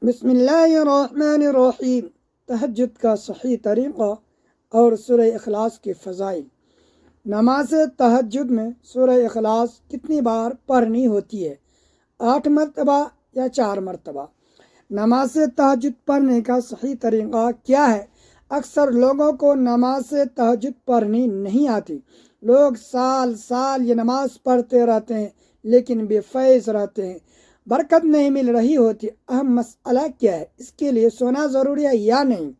بسم اللہ الرحمن الرحیم۔ تہجد کا صحیح طریقہ اور سورہ اخلاص کے فضائل۔ نماز تہجد میں سورہ اخلاص کتنی بار پڑھنی ہوتی ہے؟ 8 مرتبہ یا 4 مرتبہ؟ نماز تہجد پڑھنے کا صحیح طریقہ کیا ہے؟ اکثر لوگوں کو نماز تہجد پڑھنی نہیں آتی۔ لوگ سال سال یہ نماز پڑھتے رہتے ہیں لیکن بے فیض رہتے ہیں، برکت نہیں مل رہی ہوتی۔ اہم مسئلہ کیا ہے؟ اس کے لیے سونا ضروری ہے یا نہیں؟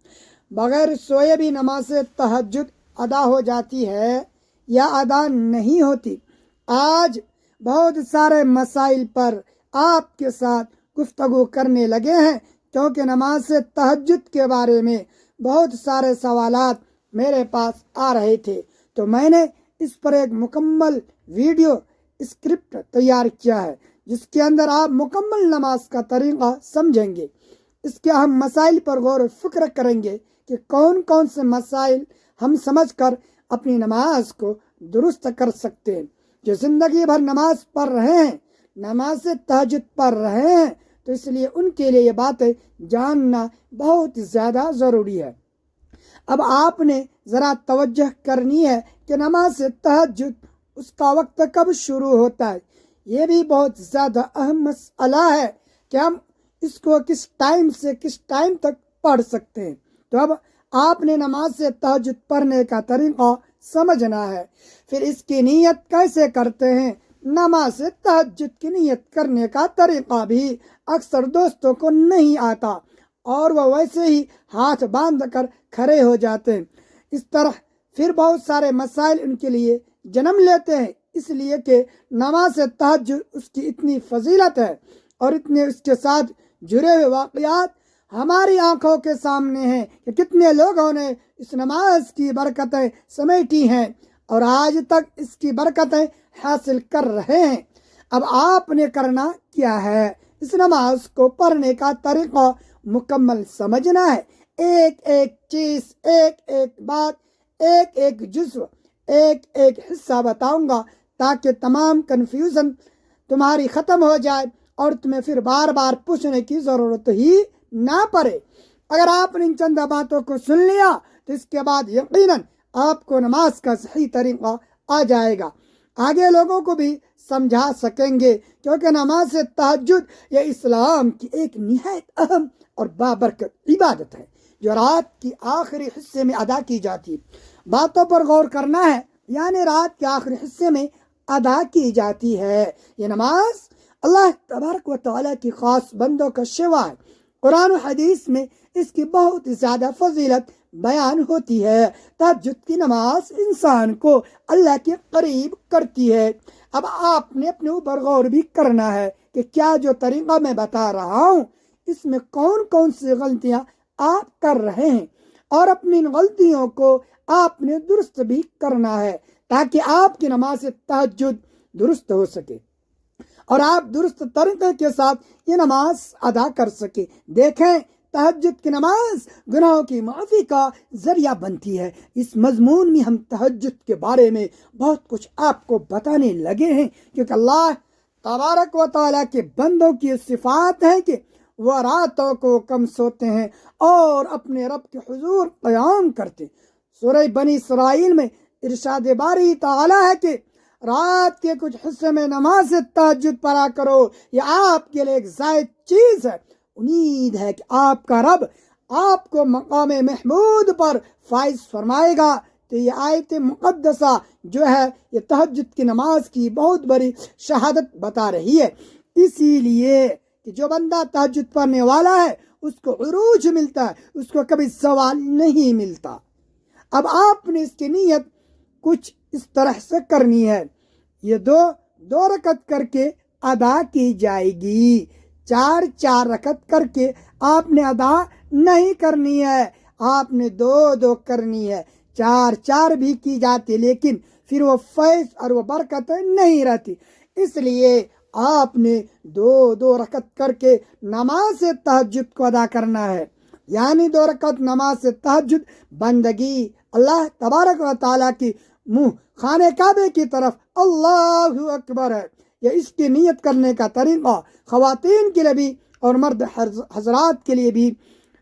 بغیر سوئے بھی نماز تہجد ادا ہو جاتی ہے یا ادا نہیں ہوتی؟ آج بہت سارے مسائل پر آپ کے ساتھ گفتگو کرنے لگے ہیں، کیونکہ نماز تہجد کے بارے میں بہت سارے سوالات میرے پاس آ رہے تھے، تو میں نے اس پر ایک مکمل ویڈیو اسکرپٹ تیار کیا ہے جس کے اندر آپ مکمل نماز کا طریقہ سمجھیں گے۔ اس کے اہم مسائل پر غور و فکر کریں گے کہ کون کون سے مسائل ہم سمجھ کر اپنی نماز کو درست کر سکتے ہیں۔ جو زندگی بھر نماز پڑھ رہے ہیں، نماز تہجد پڑھ رہے ہیں، تو اس لیے ان کے لیے یہ باتیں جاننا بہت زیادہ ضروری ہے۔ اب آپ نے ذرا توجہ کرنی ہے کہ نماز تہجد اس کا وقت کب شروع ہوتا ہے۔ یہ بھی بہت زیادہ اہم مسئلہ ہے کہ ہم اس کو کس ٹائم سے کس ٹائم تک پڑھ سکتے ہیں۔ تو اب آپ نے نماز تہجد پڑھنے کا طریقہ سمجھنا ہے۔ پھر اس کی نیت کیسے کرتے ہیں؟ نماز تہجد کی نیت کرنے کا طریقہ بھی اکثر دوستوں کو نہیں آتا اور وہ ویسے ہی ہاتھ باندھ کر کھڑے ہو جاتے ہیں۔ اس طرح پھر بہت سارے مسائل ان کے لیے جنم لیتے ہیں، اس لیے کہ نماز تہجد اس کی اتنی فضیلت ہے اور اتنے اس کے ساتھ جڑے ہوئے واقعات ہماری آنکھوں کے سامنے ہیں کہ کتنے لوگوں نے اس نماز کی برکتیں سمیٹی ہیں اور آج تک اس کی برکتیں حاصل کر رہے ہیں۔ اب آپ نے کرنا کیا ہے؟ اس نماز کو پڑھنے کا طریقہ مکمل سمجھنا ہے۔ ایک ایک چیز، ایک ایک بات، ایک ایک جزو، ایک ایک حصہ بتاؤں گا تاکہ تمام کنفیوژن تمہاری ختم ہو جائے اور تمہیں پھر بار بار پوچھنے کی ضرورت ہی نہ پڑے۔ اگر آپ نے ان چند باتوں کو سن لیا تو اس کے بعد یقیناً آپ کو نماز کا صحیح طریقہ آ جائے گا، آگے لوگوں کو بھی سمجھا سکیں گے، کیونکہ نماز تہجد یہ اسلام کی ایک نہایت اہم اور بابرکت عبادت ہے جو رات کی آخری حصے میں ادا کی جاتی ہے۔ باتوں پر غور کرنا ہے، یعنی رات کے آخری حصے میں ادا کی جاتی ہے۔ یہ نماز اللہ تبارک و تعالیٰ کی خاص بندوں کا شعبہ ہے۔ قرآن و حدیث میں اس کی بہت زیادہ فضیلت بیان ہوتی ہے۔ تہجد کی نماز انسان کو اللہ کے قریب کرتی ہے۔ اب آپ نے اپنے اوپر غور بھی کرنا ہے کہ کیا جو طریقہ میں بتا رہا ہوں اس میں کون کون سی غلطیاں آپ کر رہے ہیں، اور اپنی ان غلطیوں کو آپ نے درست بھی کرنا ہے تاکہ آپ کی نماز تہجد درست ہو سکے اور آپ درست طریقے کے ساتھ یہ نماز ادا کر سکے۔ دیکھیں، تہجد کی نماز گناہوں کی معافی کا ذریعہ بنتی ہے۔ اس مضمون میں ہم تہجد کے بارے میں بہت کچھ آپ کو بتانے لگے ہیں، کیونکہ اللہ تبارک و تعالیٰ کے بندوں کی صفات ہے کہ وہ راتوں کو کم سوتے ہیں اور اپنے رب کے حضور قیام کرتے ہیں۔ سورہ بنی اسرائیل میں ارشاد باری تعالیٰ ہے کہ رات کے کچھ حصے میں نماز تہجد پڑھا کرو، یہ آپ کے لیے ایک زائد چیز ہے۔ امید ہے کہ آپ کا رب آپ کو مقام محمود پر فائز فرمائے گا۔ تو یہ آیت مقدسہ جو ہے یہ تہجد کی نماز کی بہت بڑی شہادت بتا رہی ہے۔ اسی لیے کہ جو بندہ تہجد پڑھنے والا ہے اس کو عروج ملتا ہے، اس کو کبھی زوال نہیں ملتا۔ اب آپ نے اس کی نیت کچھ اس طرح سے کرنی ہے۔ یہ دو رکعت کر کے ادا کی جائے گی، 4 رکعت کر کے آپ نے ادا نہیں کرنی ہے، آپ نے 2 کرنی ہے۔ 4 بھی کی جاتی لیکن پھر وہ فیض اور وہ برکت نہیں رہتی، اس لیے آپ نے 2 رکعت کر کے نماز تہجد کو ادا کرنا ہے۔ یعنی 2 رکعت نماز تہجد بندگی اللہ تبارک و تعالیٰ کی منہ خانہ کعبے کی طرف اللہ اکبر ہے۔ یہ اس کی نیت کرنے کا طریقہ خواتین کے لیے بھی اور مرد حضرات کے لیے بھی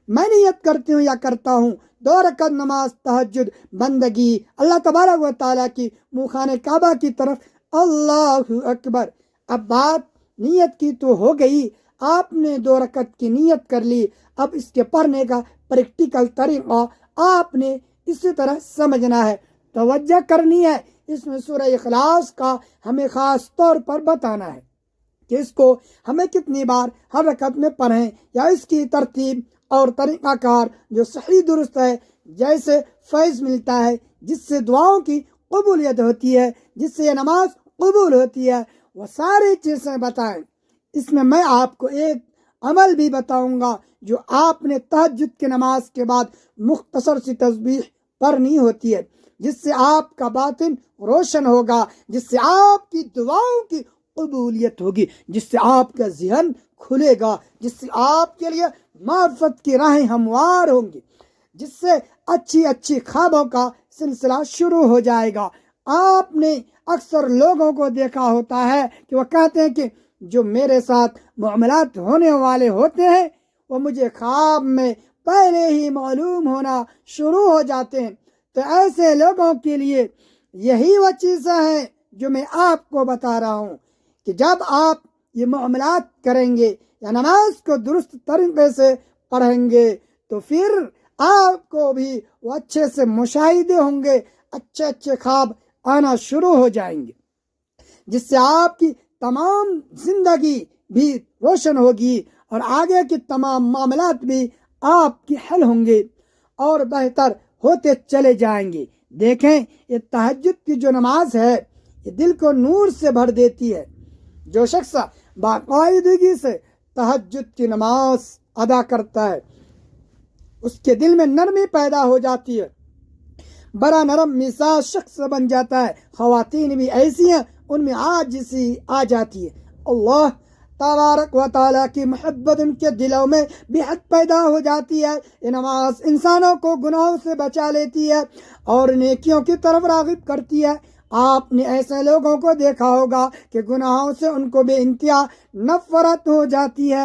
میں نیت کرتی ہوں یا کرتا ہوں 2 رکعت نماز تہجد بندگی اللہ تبارک و تعالیٰ کی منہ خانے کعبہ کی طرف اللہ اکبر۔ اب بات نیت کی تو ہو گئی، آپ نے 2 رکعت کی نیت کر لی، اب اس کے پڑھنے کا پریکٹیکل طریقہ آپ نے اسی طرح سمجھنا ہے، توجہ کرنی ہے۔ اس میں سورہ اخلاص کا ہمیں خاص طور پر بتانا ہے کہ اس کو ہمیں کتنی بار ہر رکعت میں پڑھیں، یا اس کی ترتیب اور طریقہ کار جو صحیح درست ہے، جیسے فیض ملتا ہے جس سے دعاؤں کی قبولیت ہوتی ہے، جس سے یہ نماز قبول ہوتی ہے، وہ ساری چیزیں بتائیں۔ اس میں آپ کو ایک عمل بھی بتاؤں گا جو آپ نے تہجد کی نماز کے بعد مختصر سی تسبیح پڑھنی ہوتی ہے، جس سے آپ کا باطن روشن ہوگا، جس سے آپ کی دعاؤں کی قبولیت ہوگی، جس سے آپ کا ذہن کھلے گا، جس سے آپ کے لیے معرفت کی راہیں ہموار ہوں گی، جس سے اچھی اچھی خوابوں کا سلسلہ شروع ہو جائے گا۔ آپ نے اکثر لوگوں کو دیکھا ہوتا ہے کہ وہ کہتے ہیں کہ جو میرے ساتھ معاملات ہونے والے ہوتے ہیں وہ مجھے خواب میں پہلے ہی معلوم ہونا شروع ہو جاتے ہیں۔ تو ایسے لوگوں کے لیے یہی وہ چیزیں ہیں جو میں آپ کو بتا رہا ہوں کہ جب آپ یہ معاملات کریں گے یا نماز کو درست طریقے سے پڑھیں گے تو پھر آپ کو بھی وہ اچھے سے مشاہدے ہوں گے، اچھے اچھے خواب آنا شروع ہو جائیں گے، جس سے آپ کی تمام زندگی بھی روشن ہوگی اور آگے کے تمام معاملات بھی آپ کے حل ہوں گے اور بہتر ہوتے چلے جائیں گے۔ دیکھیں، یہ تہجد کی جو نماز ہے یہ دل کو نور سے بھر دیتی ہے۔ جو شخص باقاعدگی سے تہجد کی نماز ادا کرتا ہے اس کے دل میں نرمی پیدا ہو جاتی ہے، بڑا نرم مزاج شخص بن جاتا ہے۔ خواتین بھی ایسی ہیں، ان میں عاجزی آ جاتی ہے۔ اللہ تبارک و تعالیٰ کی محبت ان کے دلوں میں بے حد پیدا ہو جاتی ہے۔ یہ نماز انسانوں کو گناہوں سے بچا لیتی ہے اور نیکیوں کی طرف راغب کرتی ہے۔ آپ نے ایسے لوگوں کو دیکھا ہوگا کہ گناہوں سے ان کو بے انتہا نفرت ہو جاتی ہے،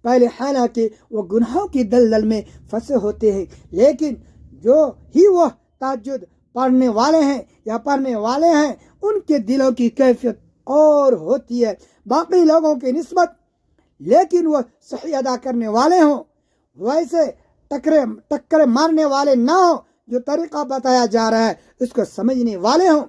پہلے حالانکہ وہ گناہوں کی دلدل میں پھنسے ہوتے ہیں، لیکن جو ہی وہ تہجد پڑھنے والے ہیں یا پڑھنے والے ہیں ان کے دلوں کی کیفیت اور ہوتی ہے باقی لوگوں کی نسبت، لیکن وہ صحیح ادا کرنے والے ہوں، ویسے ٹکرے مارنے والے نہ ہوں، جو طریقہ بتایا جا رہا ہے اس کو سمجھنے والے ہوں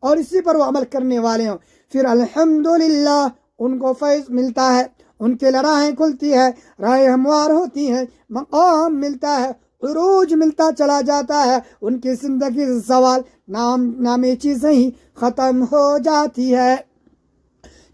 اور اسی پر وہ عمل کرنے والے ہوں، پھر الحمدللہ ان کو فیض ملتا ہے، ان کے راہیں کھلتی ہے، راہیں ہموار ہوتی ہیں، مقام ملتا ہے، عروج ملتا چلا جاتا ہے، ان کی زندگی سے سوال نامی چیزیں ہی ختم ہو جاتی ہے۔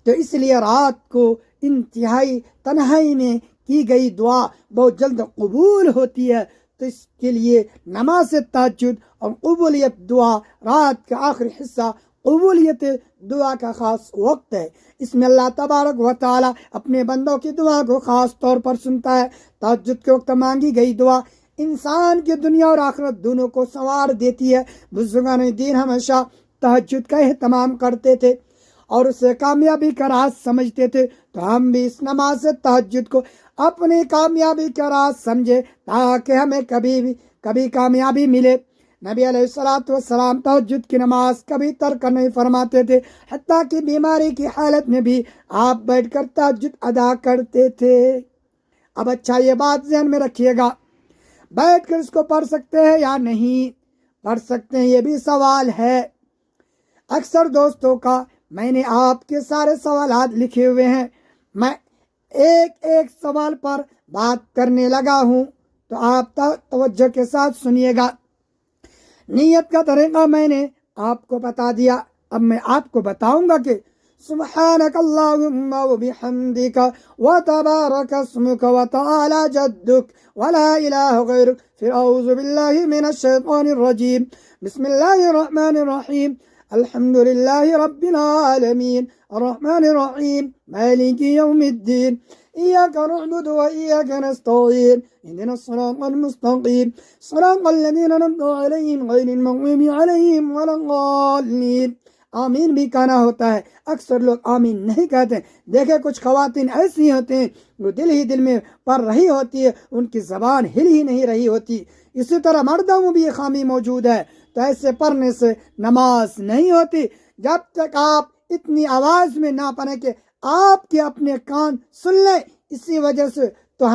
تو اس لیے رات کو انتہائی تنہائی میں کی گئی دعا بہت جلد قبول ہوتی ہے، تو اس کے لیے نماز تہجد اور قبولیت دعا رات کا آخری حصہ قبولیت دعا کا خاص وقت ہے۔ اس میں اللہ تبارک و تعالیٰ اپنے بندوں کی دعا کو خاص طور پر سنتا ہے۔ تہجد کے وقت مانگی گئی دعا انسان کی دنیا اور آخرت دونوں کو سنوار دیتی ہے۔ بزرگان دین ہمیشہ تہجد کا اہتمام کرتے تھے اور اسے کامیابی کا راز سمجھتے تھے، تو ہم بھی اس نماز تہجد کو اپنی کامیابی کا راز سمجھے تاکہ ہمیں کبھی کامیابی ملے۔ نبی علیہ الصلوۃ والسلام تہجد کی نماز کبھی ترک نہیں فرماتے تھے، حتیٰ کہ بیماری کی حالت میں بھی آپ بیٹھ کر تہجد ادا کرتے تھے۔ اب اچھا یہ بات ذہن میں رکھیے گا، بیٹھ کر اس کو پڑھ سکتے ہیں یا نہیں پڑھ سکتے ہیں، یہ بھی سوال ہے۔ اکثر دوستوں کا میں نے آپ کے سارے سوالات لکھے ہوئے ہیں، میں ایک ایک سوال پر بات کرنے لگا ہوں، تو آپ توجہ کے ساتھ سنیے گا۔ نیت کا طریقہ میں نے آپ کو بتا دیا، اب میں آپ کو بتاؤں گا کہ سبحانک اللہم وبحمدک وتبارک اسمک وتعالی جدک ولا الہ غیرک، پھر اعوذ باللہ من الشیطان الرجیم، بسم اللہ الرحمن الرحیم، الحمد للہ رب العالمین الرحمن الرحیم مالک یوم الدین، ایاک نعبد و ایاک نستعین، اهدنا الصراط المستقیم، صراط الذین انعمت علیہم غیر المغضوب علیہم ولا الضالین۔ آمین بھی کہنا ہوتا ہے، اکثر لوگ آمین نہیں کہتے۔ دیکھیں کچھ خواتین ایسی ہوتی ہیں وہ دل ہی دل میں پڑھ رہی ہوتی ہے، ان کی زبان ہل ہی نہیں رہی ہوتی۔ اسی طرح مردوں میں بھی یہ خامی موجود ہے، تو ایسے پڑھنے سے نماز نہیں ہوتی۔ جب تک آپ اتنی آواز میں نہ پڑھیں کہ آپ کے اپنے کان سن لیں، اسی وجہ سے تو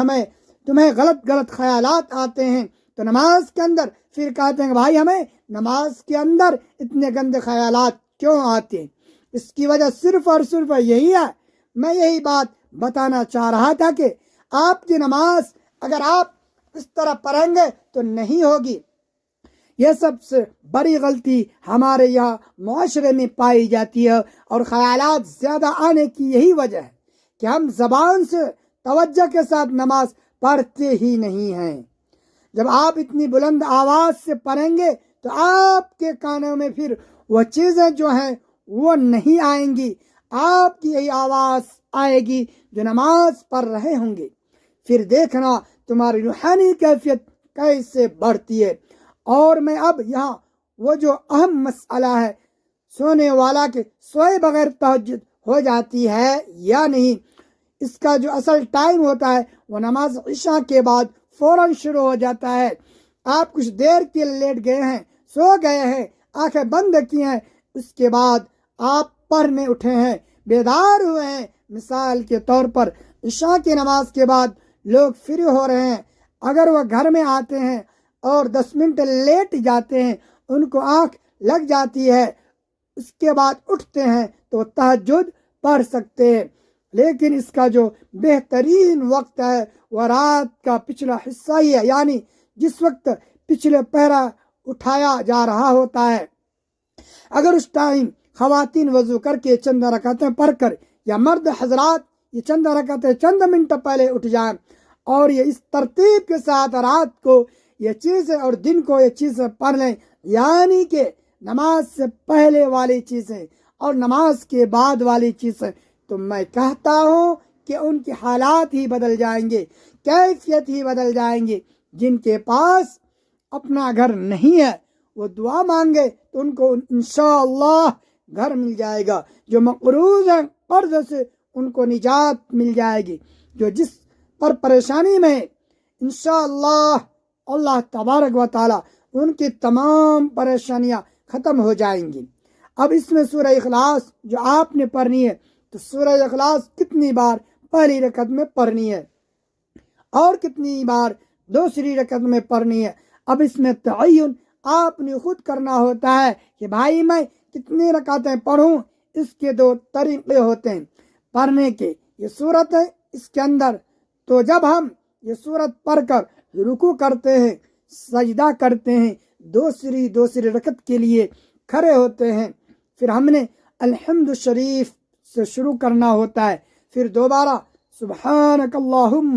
تمہیں غلط خیالات آتے ہیں، تو نماز کے اندر پھر کہتے ہیں کہ بھائی ہمیں نماز کے اندر اتنے گندے خیالات کیوں آتے ہیں؟ اس کی وجہ صرف اور صرف یہی ہے۔ میں یہی بات بتانا چاہ رہا تھا کہ آپ کی نماز اگر آپ اس طرح پڑھیں گے تو نہیں ہوگی۔ یہ سب سے بڑی غلطی ہمارے یہاں معاشرے میں پائی جاتی ہے، اور خیالات زیادہ آنے کی یہی وجہ ہے کہ ہم زبان سے توجہ کے ساتھ نماز پڑھتے ہی نہیں ہیں۔ جب آپ اتنی بلند آواز سے پڑھیں گے تو آپ کے کانوں میں پھر وہ چیزیں جو ہیں وہ نہیں آئیں گی، آپ کی یہی آواز آئے گی جو نماز پڑھ رہے ہوں گے۔ پھر دیکھنا تمہاری روحانی کیفیت کیسے بڑھتی ہے۔ اور میں اب یہاں وہ جو اہم مسئلہ ہے سونے والا کے سوئے بغیر تہجد ہو جاتی ہے یا نہیں، اس کا جو اصل ٹائم ہوتا ہے وہ نماز عشاء کے بعد فوراً شروع ہو جاتا ہے۔ آپ کچھ دیر کے لیٹ گئے ہیں، سو گئے ہیں، آنکھیں بند کی ہیں، اس کے بعد آپ پڑھنے اٹھے ہیں، بیدار ہوئے ہیں۔ مثال کے طور پر عشاء کی نماز کے بعد لوگ فری ہو رہے ہیں، اگر وہ گھر میں آتے ہیں اور 10 منٹ لیٹ جاتے ہیں، ان کو آنکھ لگ جاتی ہے، اس کے بعد اٹھتے ہیں تو تہجد پڑھ سکتے ہیں۔ لیکن اس کا جو بہترین وقت ہے وہ رات کا پچھلا حصہ ہی ہے، یعنی جس وقت پچھلے پہرا اٹھایا جا رہا ہوتا ہے۔ اگر اس ٹائم خواتین وضو کر کے چند رکعتیں پڑھ کر، یا مرد حضرات یہ چند رکعتیں چند منٹ پہلے اٹھ جائیں اور یہ اس ترتیب کے ساتھ رات کو یہ چیزیں اور دن کو یہ چیزیں پڑھ لیں، یعنی کہ نماز سے پہلے والی چیزیں اور نماز کے بعد والی چیزیں، تو میں کہتا ہوں کہ ان کے حالات ہی بدل جائیں گے، کیفیت ہی بدل جائیں گے۔ جن کے پاس اپنا گھر نہیں ہے وہ دعا مانگے تو ان کو انشاءاللہ گھر مل جائے گا، جو مقروض ہیں قرض سے ان کو نجات مل جائے گی، جو جس پر پریشانی میں انشاءاللہ اللہ تبارک و تعالی ان کی تمام پریشانیاں ختم ہو جائیں گی۔ اب اس میں سورہ اخلاص جو آپ نے پڑھنی ہے، تو سورہ اخلاص کتنی بار پہلی رکعت میں پڑھنی ہے اور کتنی بار دوسری رکعت میں پڑھنی ہے، اب اس میں تعین آپ نے خود کرنا ہوتا ہے کہ بھائی میں کتنی رکعتیں پڑھوں۔ اس کے 2 طریقے ہوتے ہیں پڑھنے کے۔ یہ صورت ہے اس کے اندر، تو جب ہم یہ صورت پڑھ کر رکوع کرتے ہیں، سجدہ کرتے ہیں، دوسری رکعت کے لیے کھڑے ہوتے ہیں، پھر ہم نے الحمد شریف سے شروع کرنا ہوتا ہے، پھر دوبارہ سبحانک اللہم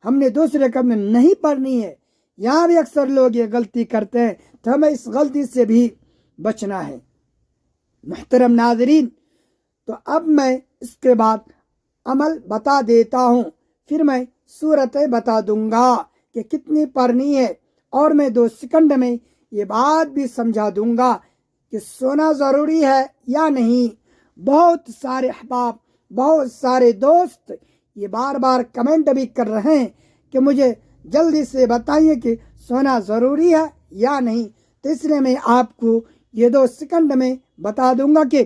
ہم نے دوسری رکعت میں نہیں پڑھنی ہے۔ یہاں بھی اکثر لوگ یہ غلطی کرتے ہیں، تو ہمیں اس غلطی سے بھی بچنا ہے۔ محترم ناظرین، تو اب میں اس کے بعد عمل بتا دیتا ہوں، پھر میں صورتیں بتا دوں گا کہ کتنی پڑھنی ہے، اور میں 2 سیکنڈ میں یہ بات بھی سمجھا دوں گا کہ سونا ضروری ہے یا نہیں۔ بہت سارے احباب، بہت سارے دوست یہ بار بار کمنٹ بھی کر رہے ہیں کہ مجھے جلدی سے بتائیے کہ سونا ضروری ہے یا نہیں، تو اس لیے میں آپ کو یہ 2 سیکنڈ میں بتا دوں گا کہ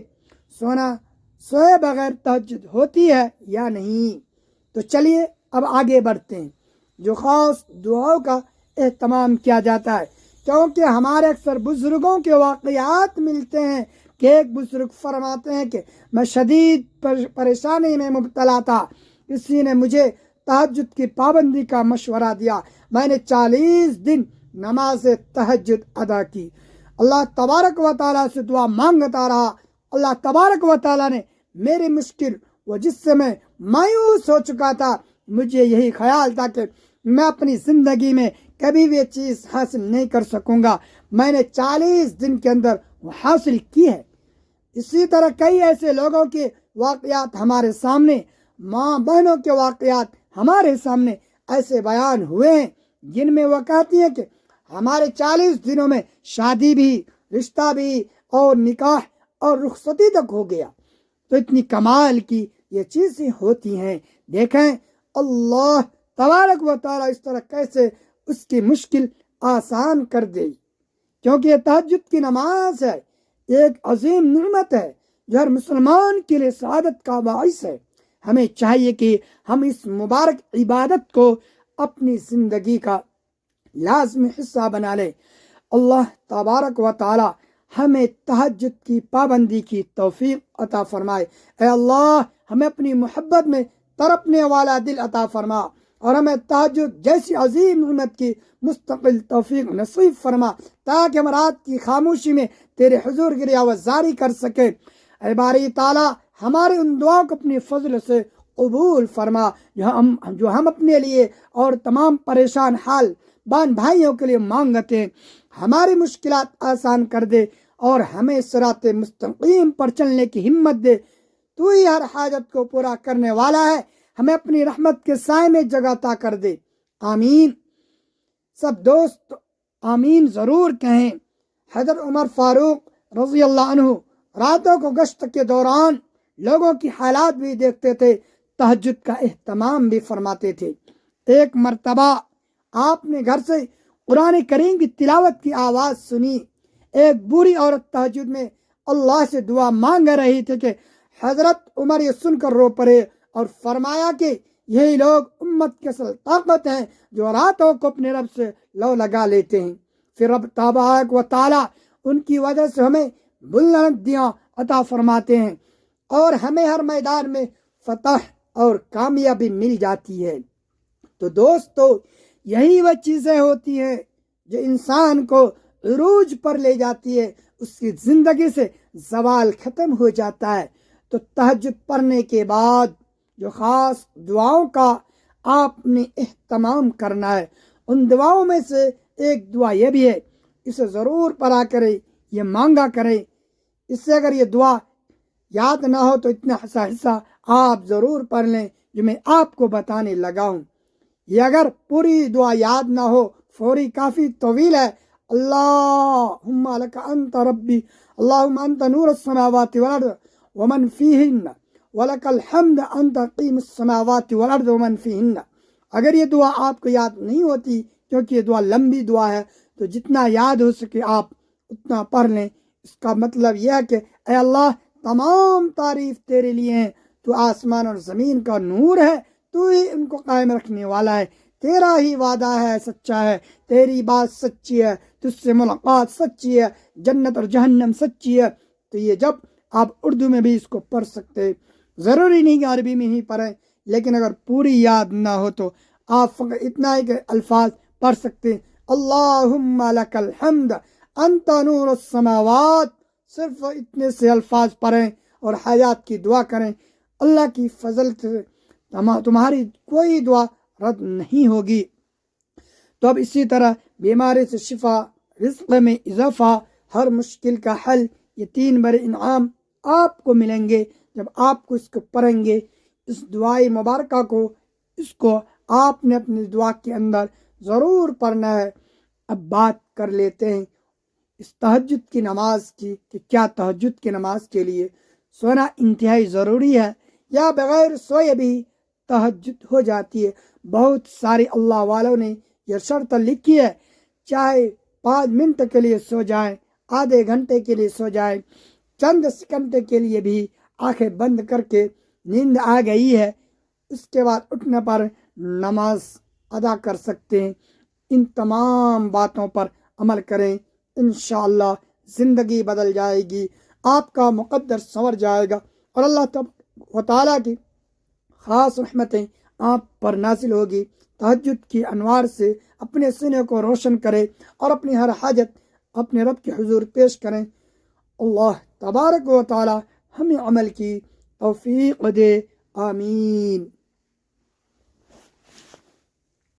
سوئے بغیر تہجد ہوتی ہے یا نہیں۔ تو چلیے اب آگے بڑھتے ہیں۔ جو خاص دعاؤں کا اہتمام کیا جاتا ہے، کیونکہ ہمارے اکثر بزرگوں کے واقعات ملتے ہیں کہ ایک بزرگ فرماتے ہیں کہ میں شدید پریشانی میں مبتلا تھا، کسی نے مجھے تہجد کی پابندی کا مشورہ دیا، میں نے 40 دن نماز تہجد ادا کی، اللہ تبارک و تعالیٰ سے دعا مانگتا رہا، اللہ تبارک و تعالیٰ نے میری مشکل وہ جس سے میں مایوس ہو چکا تھا، مجھے یہی خیال تھا کہ میں اپنی زندگی میں کبھی بھی یہ چیز حاصل نہیں کر سکوں گا، میں نے 40 دن کے اندر وہ حاصل کی ہے۔ اسی طرح کئی ایسے لوگوں کے واقعات ہمارے سامنے، ماں بہنوں کے واقعات ہمارے سامنے ایسے بیان ہوئے ہیں جن میں وہ کہتی ہیں کہ ہمارے 40 دنوں میں شادی بھی، رشتہ بھی اور نکاح اور رخصتی تک ہو گیا۔ تو اتنی کمال کی یہ چیزیں ہوتی ہیں۔ دیکھیں اللہ تبارک و تعالیٰ اس طرح کیسے اس کی مشکل آسان کر دے، کیونکہ یہ تہجد کی نماز ہے، ایک عظیم نعمت ہے جو ہر مسلمان کے لیے سعادت کا باعث ہے۔ ہمیں چاہیے کہ ہم اس مبارک عبادت کو اپنی زندگی کا لازمی حصہ بنا لیں۔ اللہ تبارک و تعالی ہمیں تہجد کی پابندی کی توفیق عطا فرمائے۔ اے اللہ ہمیں اپنی محبت میں تڑپنے والا دل عطا فرما، اور ہمیں تہجد جیسی عظیم نعمت کی مستقل توفیق نصیب فرما، تاکہ ہم رات کی خاموشی میں تیرے حضور کی رعایت جاری کر سکیں۔ اے باری تعالیٰ ہمارے ان دعاؤں کو اپنے فضل سے قبول فرما جو ہم اپنے لیے اور تمام پریشان حال بہن بھائیوں کے لیے مانگتے ہیں۔ ہماری مشکلات آسان کر دے اور ہمیں صراط مستقیم پر چلنے کی ہمت دے۔ تو ہی ہر حاجت کو پورا کرنے والا ہے، ہمیں اپنی رحمت کے سائے میں جگہ عطا کر دے۔ آمین۔ سب دوست آمین ضرور کہیں۔ حضرت عمر فاروق رضی اللہ عنہ راتوں کو گشت کے دوران لوگوں کی حالات بھی دیکھتے تھے، تہجد کا اہتمام بھی فرماتے تھے۔ ایک مرتبہ آپ نے گھر سے قرآن کریم کی تلاوت کی آواز سنی۔ ایک بوڑھی عورت تہجد میں اللہ سے دعا مانگ رہی تھی کہ حضرت عمر یہ سن کر رو پڑے اور فرمایا کہ یہی لوگ امت کے اصل طاقت ہیں جو راتوں کو اپنے رب سے لو لگا لیتے ہیں۔ پھر رب تبارک و تعالیٰ ان کی وجہ سے ہمیں بلندیاں عطا فرماتے ہیں اور ہمیں ہر میدان میں فتح اور کامیابی مل جاتی ہے۔ تو دوستو یہی وہ چیزیں ہوتی ہیں جو انسان کو عروج پر لے جاتی ہے، اس کی زندگی سے زوال ختم ہو جاتا ہے۔ تو تہجد پڑھنے کے بعد جو خاص دعاؤں کا آپ نے اہتمام کرنا ہے، ان دعاؤں میں سے ایک دعا یہ بھی ہے، اسے ضرور پڑھا کریں، یہ مانگا کریں۔ اس سے اگر یہ دعا یاد نہ ہو تو اتنا حصہ آپ ضرور پڑھ لیں جو میں آپ کو بتانے لگا ہوں۔ یہ اگر پوری دعا یاد نہ ہو، فوری کافی طویل ہے۔ اللہم لک انت ربی، اللہم انت نور السماوات والارض ومن فیہن ولک الحمد انت قیم السماوات والارض ومن فیہن۔ اگر یہ دعا آپ کو یاد نہیں ہوتی کیونکہ یہ دعا لمبی دعا ہے، تو جتنا یاد ہو سکے آپ اتنا پڑھ لیں۔ اس کا مطلب یہ ہے کہ اے اللہ تمام تعریف تیرے لیے ہیں، تو آسمان اور زمین کا نور ہے، تو ہی ان کو قائم رکھنے والا ہے، تیرا ہی وعدہ ہے سچا ہے، تیری بات سچی ہے، تجھ سے ملاقات سچی ہے، جنت اور جہنم سچی ہے۔ تو یہ جب آپ اردو میں بھی اس کو پڑھ سکتے، ضروری نہیں کہ عربی میں ہی پڑھیں، لیکن اگر پوری یاد نہ ہو تو آپ فقط اتنا ہی کہ الفاظ پڑھ سکتے ہیں۔ اللہم لک الحمد انت نور السماوات، صرف اتنے سے الفاظ پڑھیں اور حیات کی دعا کریں۔ اللہ کی فضل سے تمہاری کوئی دعا رد نہیں ہوگی۔ تو اب اسی طرح بیماری سے شفا، رزق میں اضافہ، ہر مشکل کا حل، یہ 3 بڑے انعام آپ کو ملیں گے جب آپ کو اس کو پڑھیں گے۔ اس دعائی مبارکہ کو آپ نے اپنی دعا کے اندر ضرور پڑھنا ہے۔ اب بات کر لیتے ہیں اس تہجد کی نماز کی کہ کیا تہجد کی نماز کے لیے سونا انتہائی ضروری ہے یا بغیر سوئے بھی تہجد ہو جاتی ہے۔ بہت سارے اللہ والوں نے یہ شرط لکھی ہے، چاہے 5 منٹ کے لیے سو جائیں، آدھے گھنٹے کے لیے سو جائیں، چند سیکنڈ کے لیے بھی آنکھیں بند کر کے نیند آ گئی ہے، اس کے بعد اٹھنے پر نماز ادا کر سکتے ہیں۔ ان تمام باتوں پر عمل کریں، انشاءاللہ زندگی بدل جائے گی، آپ کا مقدر سنور جائے گا، اور اللہ تعالیٰ کی خاص رحمتیں آپ پر نازل ہوگی۔ تہجد کی انوار سے اپنے سینے کو روشن کریں اور اپنی ہر حاجت اپنے رب کے حضور پیش کریں۔ اللہ تبارک و تعالی ہمیں عمل کی توفیق دے، آمین۔